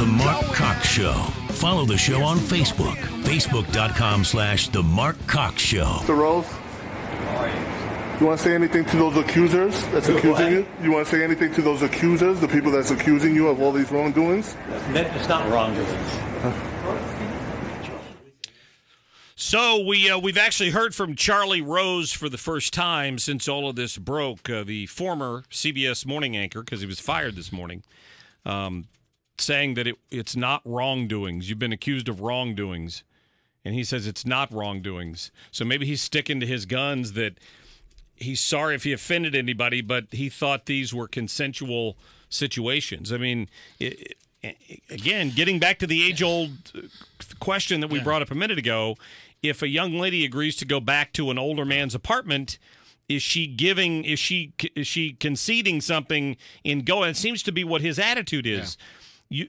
The Marc Cox Show. Follow the show on Facebook. Facebook.com/The Marc Cox Show. Mr. Rose, you want to say anything to those accusers that's accusing you? You want to say anything to those accusers, the people that's accusing you of all these wrongdoings? It's not wrongdoings. So we've actually heard from Charlie Rose for the first time since all of this broke, the former CBS morning anchor, because he was fired this morning, saying that it's not wrongdoings. You've been accused of wrongdoings. And he says it's not wrongdoings. So maybe he's sticking to his guns that he's sorry if he offended anybody, but he thought these were consensual situations. I mean, again, getting back to the age-old question that we brought up a minute ago, if a young lady agrees to go back to an older man's apartment, is she conceding something in going? It seems to be what his attitude is. Yeah.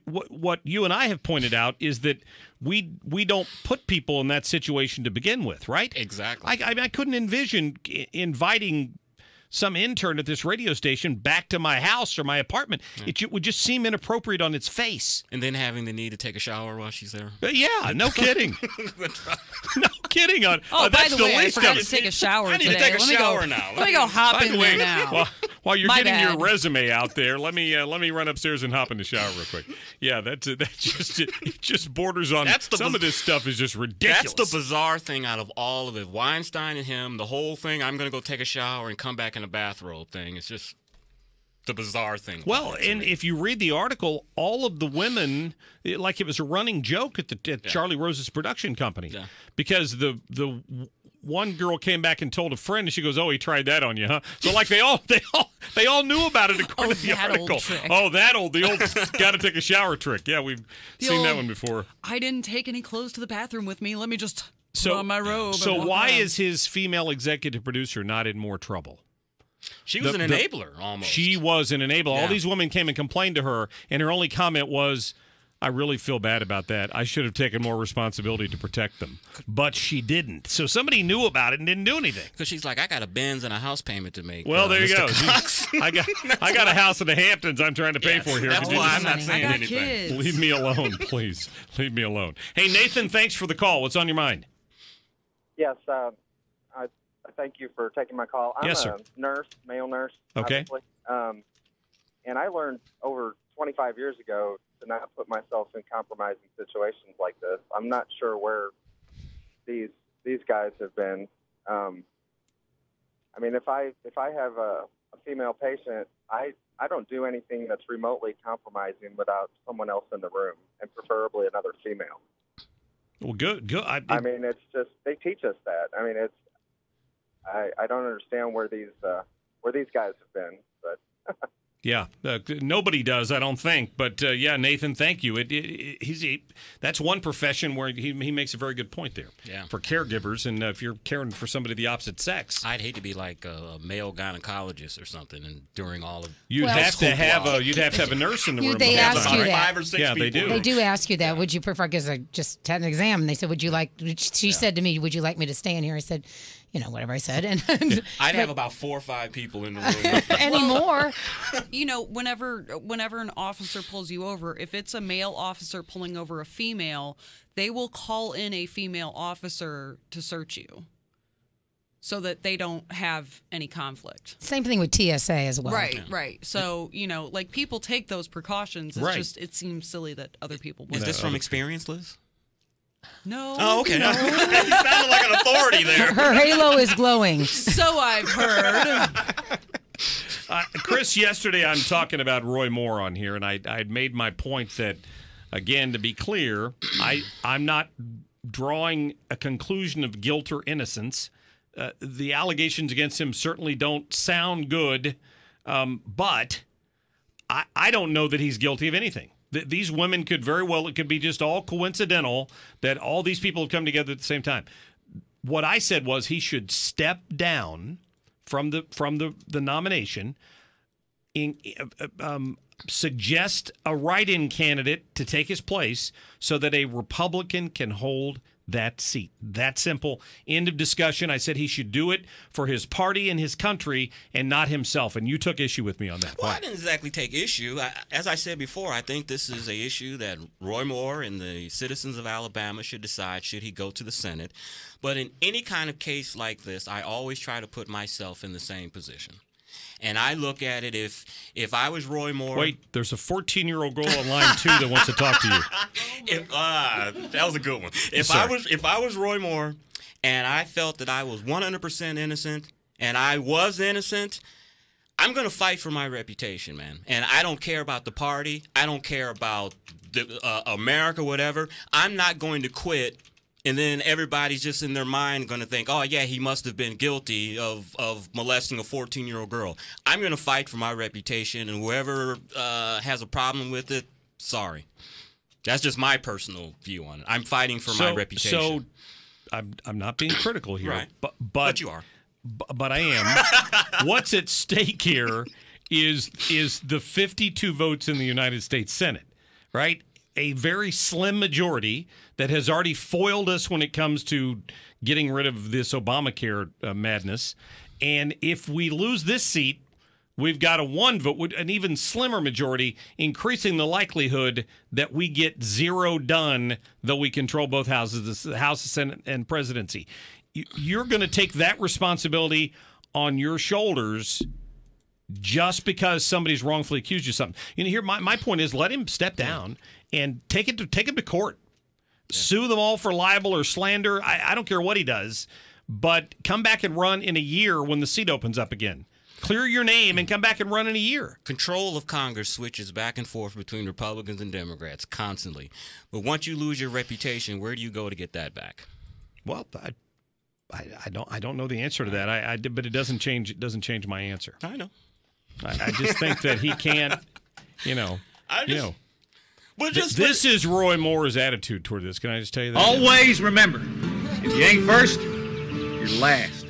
What you and I have pointed out is that we don't put people in that situation to begin with, right? Exactly. I couldn't envision inviting some intern at this radio station back to my house or my apartment. Yeah. It would just seem inappropriate on its face. And then having the need to take a shower while she's there. Yeah, no kidding. No kidding. By that's the way, least I forgot of to take a shower I need today. to take a shower now. Let me go hop in there now. While you're My getting bad. your resume out there, let me run upstairs and hop in the shower real quick. Yeah, that just borders on. Some of this stuff is just ridiculous. That's the bizarre thing out of all of it. Weinstein and him, the whole thing. I'm going to go take a shower and come back in a bathrobe thing. It's just the bizarre thing. Well, and if you read the article, all of the women, like it was a running joke at Charlie Rose's production company, because the one girl came back and told a friend, and she goes, "Oh, he tried that on you, huh?" So like they all knew about it according to the article. The old got to take a shower trick. Yeah, we've seen that one before. I didn't take any clothes to the bathroom with me. Let me just put on my robe. So why is his female executive producer not in more trouble? She was an enabler, almost. She was an enabler. Yeah. All these women came and complained to her, and her only comment was, "I really feel bad about that. I should have taken more responsibility to protect them." But she didn't. So somebody knew about it and didn't do anything. Because she's like, I got a Benz and a house payment to make. Well, there you go. Cox. I got a house in the Hamptons I'm trying to pay for here. That's why I'm not saying anything. Kids. Leave me alone, please. Leave me alone. Hey, Nathan, thanks for the call. What's on your mind? Yes, I thank you for taking my call. I'm yes, a nurse, male nurse, okay. Obviously. And I learned over 25 years ago to not put myself in compromising situations like this. I'm not sure where these guys have been. I mean, if I have a female patient, I don't do anything that's remotely compromising without someone else in the room, and preferably another female. Well, good. I mean, it's just they teach us that. I mean, it's I don't understand where these guys have been, but yeah, nobody does, I don't think. But yeah, Nathan, thank you. That's one profession where he makes a very good point there. Yeah. For caregivers, and if you're caring for somebody of the opposite sex, I'd hate to be like a male gynecologist or something, and during all of you'd have to have a nurse in the room. They ask you that. 5 or 6 yeah, people. they do. They do ask you that. Would you prefer? Because I just had an exam, and they said, "Would you like?" She said to me, "Would you like me to stay in here?" I said, whatever I said. And I'd have about 4 or 5 people in the room. Anymore. Whenever an officer pulls you over, if it's a male officer pulling over a female, they will call in a female officer to search you so that they don't have any conflict. Same thing with TSA as well. Right. So, like people take those precautions. It's just, it seems silly that other people wouldn't. Is this from experience, Liz? No. Oh, okay. No. You sounded like an authority there. Her halo is glowing. So I've heard. Chris, yesterday I'm talking about Roy Moore on here, and I'd made my point that, again, to be clear, I'm not drawing a conclusion of guilt or innocence. The allegations against him certainly don't sound good, but I don't know that he's guilty of anything. These women could very well, it could be just all coincidental that all these people have come together at the same time. What I said was he should step down from the nomination, suggest a write-in candidate to take his place so that a Republican can hold that seat. That simple. End of discussion. I said he should do it for his party and his country and not himself. And you took issue with me on that. Well, I didn't exactly take issue. As I said before, I think this is an issue that Roy Moore and the citizens of Alabama should decide should he go to the Senate. But in any kind of case like this, I always try to put myself in the same position. And I look at it, if I was Roy Moore. Wait, there's a 14-year-old girl on line 2 that wants to talk to you. That was a good one. If I was Roy Moore and I felt that I was 100% innocent and I was innocent, I'm going to fight for my reputation, man. And I don't care about the party. I don't care about America, whatever. I'm not going to quit. And then everybody's just in their mind going to think, oh, yeah, he must have been guilty of molesting a 14-year-old girl. I'm going to fight for my reputation, and whoever has a problem with it, sorry. That's just my personal view on it. I'm fighting for my reputation. So I'm not being critical here. Right. But you are. But I am. What's at stake here is the 52 votes in the United States Senate, right? A very slim majority that has already foiled us when it comes to getting rid of this Obamacare madness. And if we lose this seat, we've got a one vote, an even slimmer majority, increasing the likelihood that we get zero done, though we control both houses, the House, Senate, and presidency. You're going to take that responsibility on your shoulders just because somebody's wrongfully accused you of something. You know, here my point is, let him step down and take him to court. Yeah. Sue them all for libel or slander. I don't care what he does, but come back and run in a year when the seat opens up again. Clear your name and come back and run in a year. Control of Congress switches back and forth between Republicans and Democrats constantly. But once you lose your reputation, where do you go to get that back? Well, I don't know the answer to that. But it doesn't change. It doesn't change my answer. I know. I just think that he can't. But this is Roy Moore's attitude toward this. Can I just tell you that? Always remember, if you ain't first, you're last.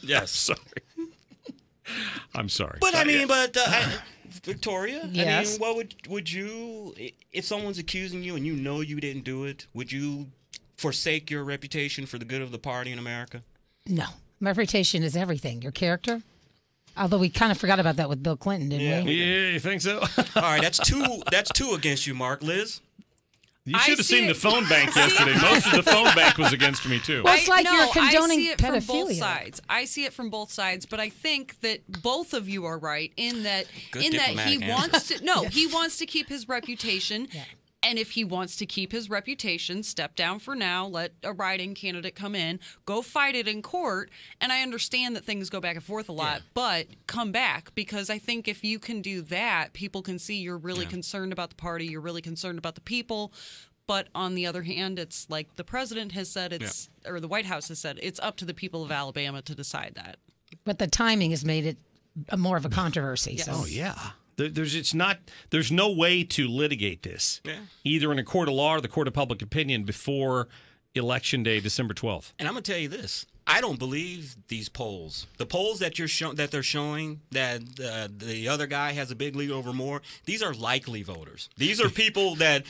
Yes. Sorry. I'm sorry. But Victoria, yes. I mean, what would you, if someone's accusing you and you know you didn't do it, would you forsake your reputation for the good of the party in America? No. My reputation is everything. Your character? Although we kind of forgot about that with Bill Clinton, didn't we? Yeah, you think so? All right, that's two against you, Mark. Liz? You should have seen the phone bank yesterday. Most of the phone bank was against me, too. Well, it's like you're condoning I see it pedophilia. from both sides. I see it from both sides, but I think that both of you are right in that he wants to keep his reputation. Yeah. And if he wants to keep his reputation, step down for now, let a write-in candidate come in, go fight it in court. And I understand that things go back and forth a lot, but come back, because I think if you can do that, people can see you're really concerned about the party, you're really concerned about the people. But on the other hand, it's like the president has said or the White House has said, it's up to the people of Alabama to decide that. But the timing has made it more of a controversy. Yes. So. Oh, yeah. There's no way to litigate this, either in a court of law or the court of public opinion before Election Day, December 12th. And I'm going to tell you this. I don't believe these polls. The polls that they're showing that the other guy has a big lead over Moore, these are likely voters. These are people that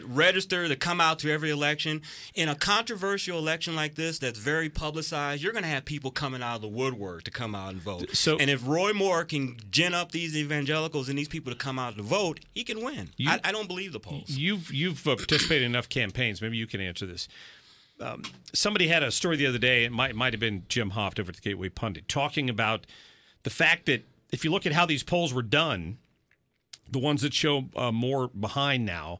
register to come out to every election. In a controversial election like this that's very publicized, you're going to have people coming out of the woodwork to come out and vote. And if Roy Moore can gin up these evangelicals and these people to come out to vote, he can win. I don't believe the polls. You've participated in enough campaigns. Maybe you can answer this. Somebody had a story the other day, it might have been Jim Hoft over at the Gateway Pundit, talking about the fact that if you look at how these polls were done, the ones that show more behind now,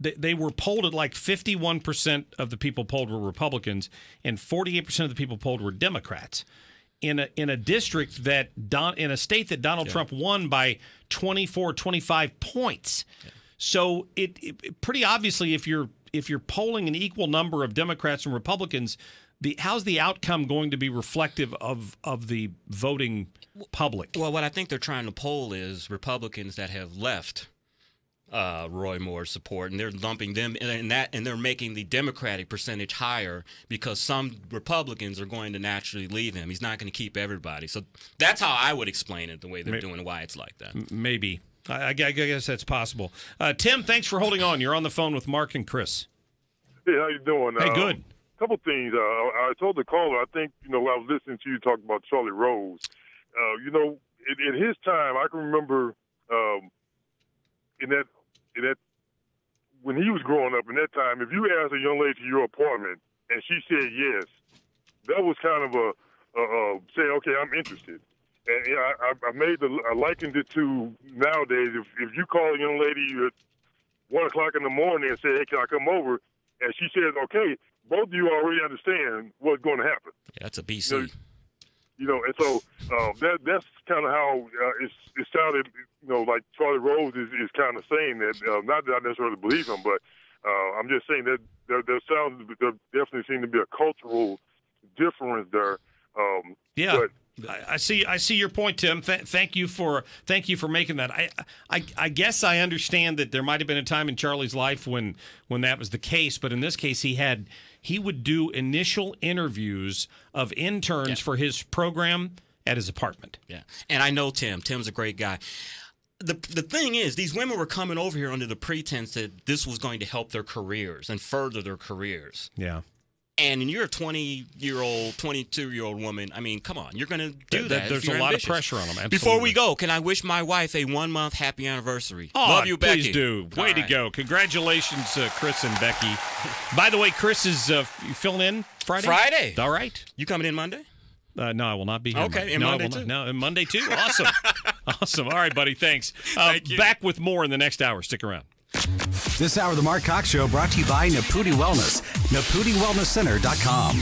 they were polled at like 51% of the people polled were Republicans and 48% of the people polled were Democrats. In a district in a state that Donald Trump won by 24, 25 points. Yeah. So it pretty obviously, if you're polling an equal number of Democrats and Republicans, how's the outcome going to be reflective of the voting public? Well, what I think they're trying to poll is Republicans that have left Roy Moore's support, and they're lumping them in that, and they're making the Democratic percentage higher because some Republicans are going to naturally leave him. He's not going to keep everybody. So that's how I would explain it, the way they're doing, why it's like that. Maybe. I guess that's possible. Tim, thanks for holding on. You're on the phone with Mark and Chris. Hey, how you doing? Hey, good. Couple things. I told the caller, I think, I was listening to you talk about Charlie Rose. In his time, I can remember in that when he was growing up in that time, if you asked a young lady to your apartment and she said yes, that was kind of a say, okay, I'm interested. And I likened it to nowadays. If you call a young lady at 1 o'clock in the morning and say, hey, can I come over? And she says, okay, both of you already understand what's going to happen. Yeah, that's a BC. And so that's kind of how it sounded, like Charlie Rose is kind of saying that. Not that I necessarily believe him, but I'm just saying that there definitely seemed to be a cultural difference there. Yeah. I see your point, Tim. Thank you for making that. I guess I understand that there might have been a time in Charlie's life when that was the case, but in this case he would do initial interviews of interns for his program at his apartment. Yeah. And I know Tim. Tim's a great guy. The thing is, these women were coming over here under the pretense that this was going to help their careers and further their careers. Yeah. And you're a 20-year-old, 22-year-old woman. I mean, come on. You're going to do that. There's a lot of pressure on them. Absolutely. Before we go, can I wish my wife a 1-month happy anniversary? Oh, love you, Becky. Please do. Way to go. Congratulations, Chris and Becky. By the way, Chris is filling in Friday? Friday. All right. You coming in Monday? No, I will not be here. Okay, and Monday too. No, and Monday too. Awesome. Awesome. All right, buddy. Thanks. Thank you. Back with more in the next hour. Stick around. This hour of the Marc Cox Show brought to you by Naputi Wellness. NaputiWellnessCenter.com.